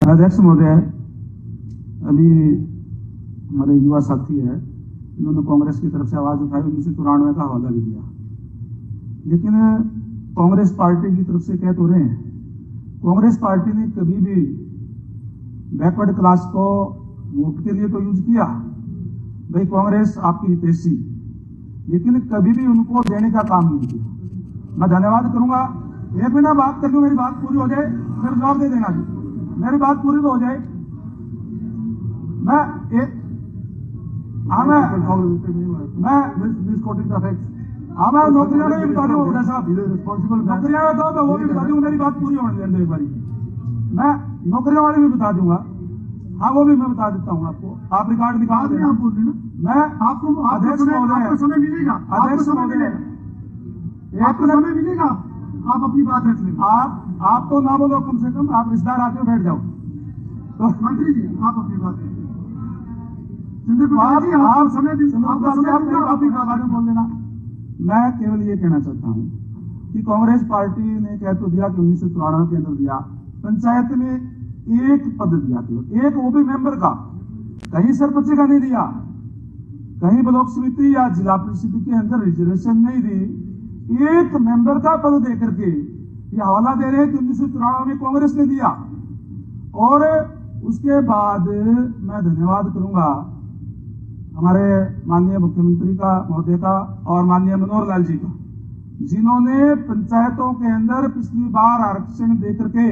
अध्यक्ष महोदय, अभी हमारे युवा साथी है, इन्होंने कांग्रेस की तरफ से आवाज उठाई, 1993 का हवाला भी दिया, लेकिन कांग्रेस पार्टी की तरफ से कह तो रहे हैं, कांग्रेस पार्टी ने कभी भी बैकवर्ड क्लास को वोट के लिए तो यूज किया, भाई कांग्रेस आपकी हितैषी, लेकिन कभी भी उनको देने का काम नहीं किया। मैं धन्यवाद करूंगा। एक मिनट बात कर लूं, मेरी बात पूरी हो जाए फिर जवाब दे देना जी। मेरी बात पूरी तो हो जाए। मैं नौकरियां भी बता दूंगा साहब, नौकरियां बताओ तो वो भी बता दूंगा, मेरी बात पूरी होने दें एक बारी। मैं नौकरियों वाली भी बता दूंगा, हाँ वो भी मैं बता देता हूँ आपको, आप रिकॉर्ड निकाल देना। मैं आपको अध्यक्ष महोदय समय मिलेगा, अध्यक्ष महोदय आपको समय मिलेगा, आप अपनी बात रख लें। आप तो ना बोलो, कम से कम आप रिश्तेदार आके बैठ जाओ। तो मंत्री जी आप अपनी बात रखें, आप समय बोल देना। मैं केवल ये कहना चाहता हूँ कि कांग्रेस पार्टी ने कह तो दिया कि 1993 के अंदर दिया, पंचायत में एक पद दिया, केवल एक वो भी मेंबर का, कहीं सरपंच का नहीं दिया, कहीं ब्लॉक समिति या जिला परिषद के अंदर रिजर्वेशन नहीं दी, एक मेंबर का पद देकर के ये हवाला दे रहे हैं कि 1993 में कांग्रेस ने दिया। और उसके बाद मैं धन्यवाद करूंगा हमारे माननीय मुख्यमंत्री का महोदय का और माननीय मनोहर लाल जी का, जिन्होंने पंचायतों के अंदर पिछली बार आरक्षण देकर के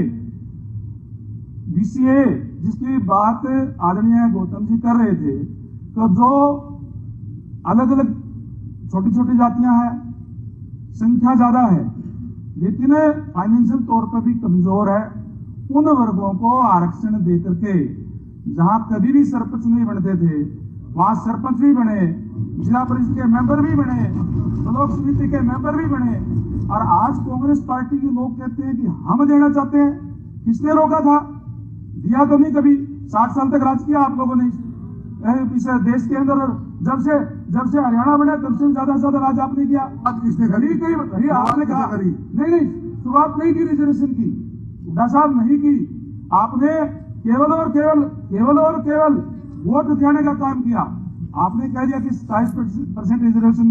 बीसीए जिसकी बात आदरणीय गौतम जी कर रहे थे, तो जो अलग अलग छोटी छोटी जातियां हैं, संख्या ज्यादा है लेकिन फाइनेंशियल तौर पर भी कमजोर है, उन वर्गों को आरक्षण देकर के जहां कभी भी सरपंच नहीं बनते थे वहां सरपंच भी बने, जिला परिषद के मेंबर भी बने, ब्लॉक समिति के मेंबर भी बने। और आज कांग्रेस पार्टी के लोग कहते हैं कि हम देना चाहते हैं। किसने रोका था? दिया तो नहीं कभी। 60 साल तक राज किया आप लोगों ने इस देश के अंदर। जब से हरियाणा बना तब से ज्यादा से ज्यादा राज आपने किया। किसने करी? आपने कहा नहीं, शुरुआत नहीं की रिजर्वेशन की, हुड्डा साहब नहीं की। आपने केवल और केवल वोट दिखाने का काम किया। आपने कह दिया कि 27% रिजर्वेशन,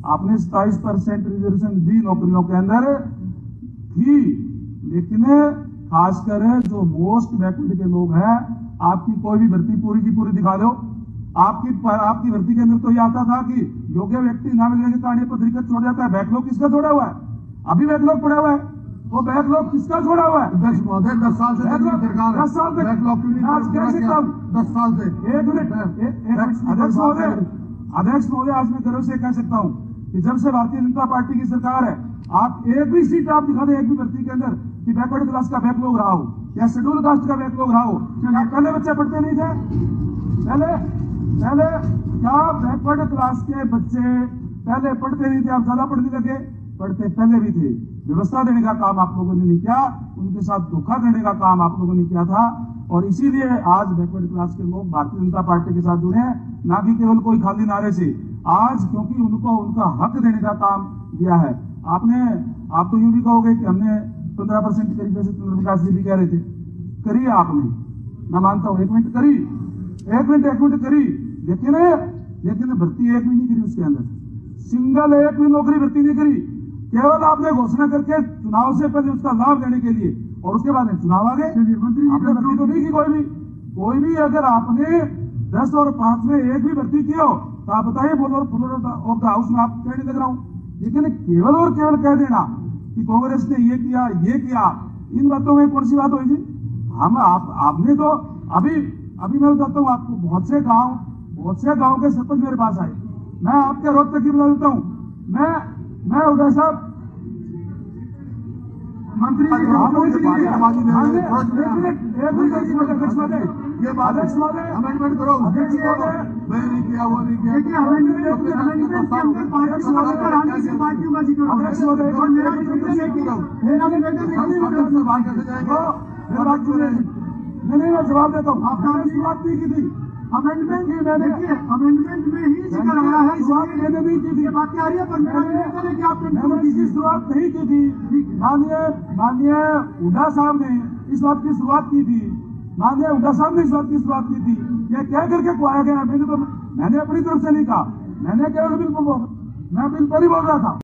आपने 27% रिजर्वेशन दी नौकरियों के अंदर थी, लेकिन खासकर जो मोस्ट बैकवर्ड के लोग हैं, आपकी कोई भी भर्ती पूरी की पूरी दिखा दो। आपकी भर्ती के अंदर तो ये आता था कि योग्य व्यक्ति न मिलने के कारण पर दिक्कत छोड़ जाता है। बैकलॉग किसका छोड़ा हुआ है? अभी बैकलॉग पड़ा हुआ है। वो बैकलॉग किसका छोड़ा हुआ है? 10 साल से सरकार 10 साल तक बैकलॉग आज कह सकता हूँ 10 साल से। एक मिनट अध्यक्ष महोदय, आज मैं गर्व से कह सकता हूँ कि जब से भारतीय जनता पार्टी की सरकार है, आप एक भी सीट आप दिखा दें एक भी भर्ती के अंदर कि बैकवर्ड क्लास का बैकलॉग रहा हो या शेड्यूल कास्ट का बैकलॉग रहा हो। क्या पहले बच्चे पढ़ते नहीं थे? पहले क्या बैकवर्ड क्लास के बच्चे पहले पढ़ते नहीं थे? आप ज्यादा पढ़ने लगे? पढ़ते पहले भी थे। व्यवस्था देने का काम आप लोगों ने नहीं किया, उनके साथ धोखा करने का काम आप लोगों ने किया था। और इसीलिए आज बैकवर्ड क्लास के लोग भारतीय जनता पार्टी के साथ जुड़े हैं, ना कि केवल कोई खाली नारे से। आज क्योंकि उनको उनका हक देने का काम दिया है। आप तो यूं भी कहोगे कि हमने 15% करी, जैसे चंद्र प्रकाश जी भी कह रहे थे। करिए आपने, मैं मानता हूं, 1 मिनट करी, 1 मिनट करी, लेकिन भर्ती एक भी नहीं करी। उसके अंदर सिंगल एक भी नौकरी भर्ती नहीं करी। केवल आपने घोषणा करके चुनाव से पहले उसका लाभ देने के लिए, और उसके बाद चुनाव आ गए, आपने भर्ती तो नहीं की कोई भी। अगर आपने 10 और 5 में एक भी भर्ती की हो तो आप बताइए, ऑफ द हाउस में आप कहने लग रहा हूं। लेकिन केवल और केवल कह देना कि कांग्रेस ने ये किया, इन बातों में कौन सी बात हुई जी? आपने तो अभी मैं बताता हूँ आपको, बहुत से गांव के सरपंच मेरे पास आए। मैं आपके रोज तक ही बता देता हूँ। मैं हुड्डा साहब मंत्री जी अमेंडमेंट करो। मैं नहीं किया, वो नहीं किया। मैं जवाब देता हूँ। आपने शुरुआत नहीं की थी अमेंडमेंट में ही जिक्र आया है। शुरुआत मैंने नहीं की थी, बात आ रही है, पर मैंने कि आपने इसकी शुरुआत नहीं की थी। माननीय हुड्डा साहब ने इस बात की शुरुआत की थी माननीय हुड्डा साहब ने इस बात की शुरुआत की थी, ये क्या करके को आया गया। मैंने अपनी तरफ से नहीं कहा, मैंने केवल बिल पर ही बोल रहा था।